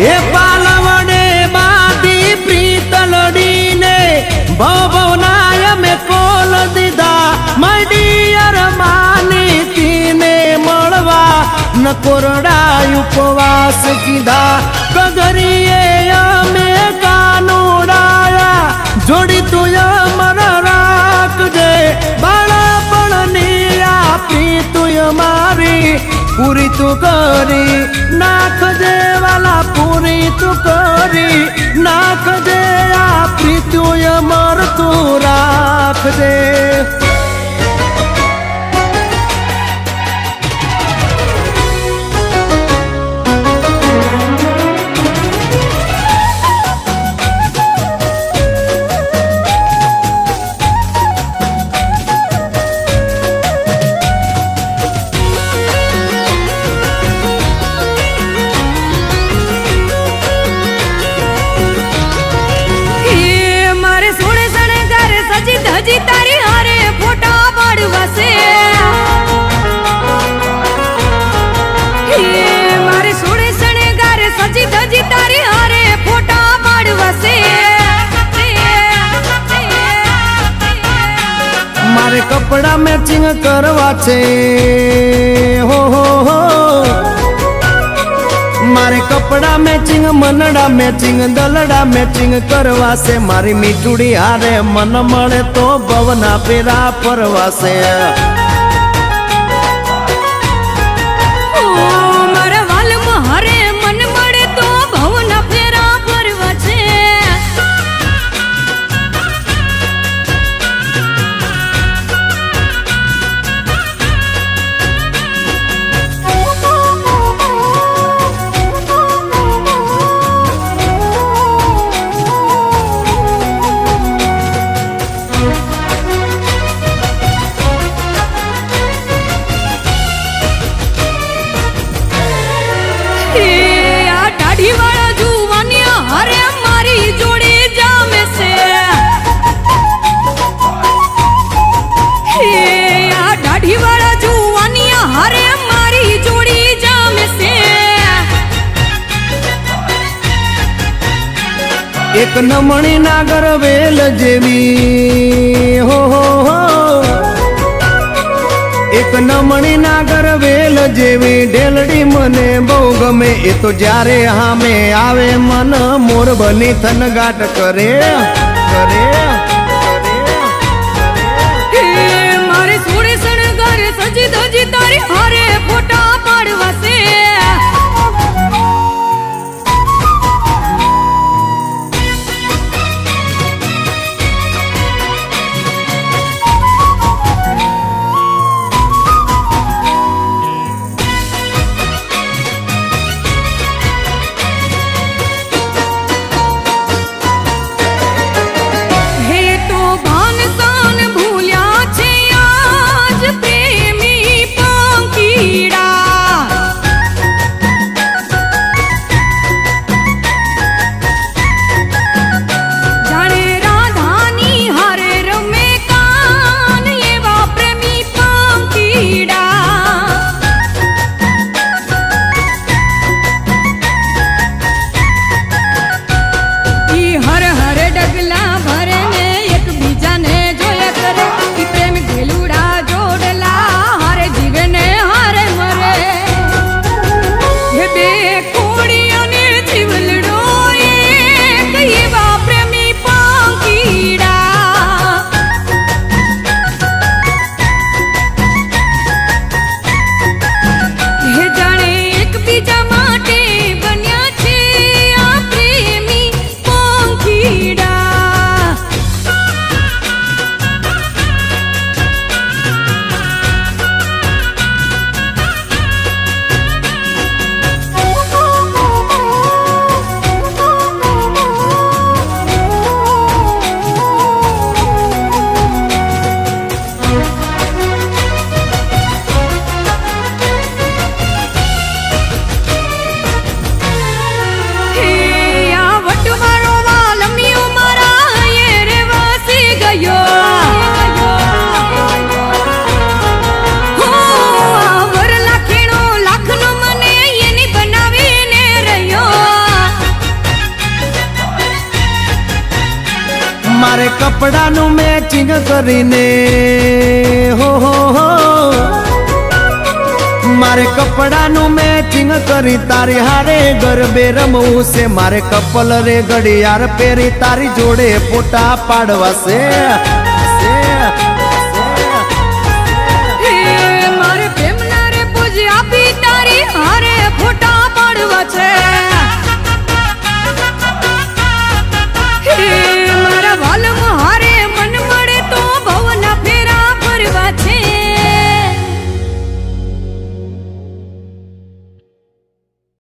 એ પાલવડે બાધી પ્રીતલડીને ભવનાય મેં કોલ દીધા મડિયર માની તીને મળવા ન કોરડા ઉપવાસ કીધા કગરીએ અમે કાનુડાયા જોડી તું અમર રાખજે બાળપણની આપી તું મારી પૂરી તું કરી નાખજે વાલા પૂરી તું કરી નાખજે આપી તું અમર તું રાખજે હજી તારી હારે ફોટા પાડવા છે મારે સોળે શણગારે સજી ધજી તારી હારે ફોટા પાડવા છે મારે કપડા મેચિંગ કરવા છે હો મારે કપડા મેચિંગ મનડા મેચિંગ દલડા મેચિંગ કરવા છે મારી મીઠુડી હારે મન મળે તો ભવના પેરા ફરવાશે મારા વાલમાં હારે મન મળે તો ભવના ફેરા ફરવા છે વાળા જુવાનિયા હરે મારી જોડી જામે છે આ દાઢી વાળા જુવાનિયા હરે મારી જોડી જામે છે એક નમણી નાગર વેલ જેવી હો એક નમણી નાગર વેલ જેવી ઢેલડી મને બહુ ગમે એ તો જ્યારે હામે આવે મન મોર બની થનગાટ કરે મારે સોળે શણગારે સજી ધજી તારી હારે ફોટા પાડવા છે કપડાનું મેચિંગ કરીને હો મારે કપડાનું મેચિંગ કરી તારી હારે ગરબે રમવું છે મારે કપલ રે ઘડિયાળ પહેરી તારી જોડે ફોટા પાડવા છે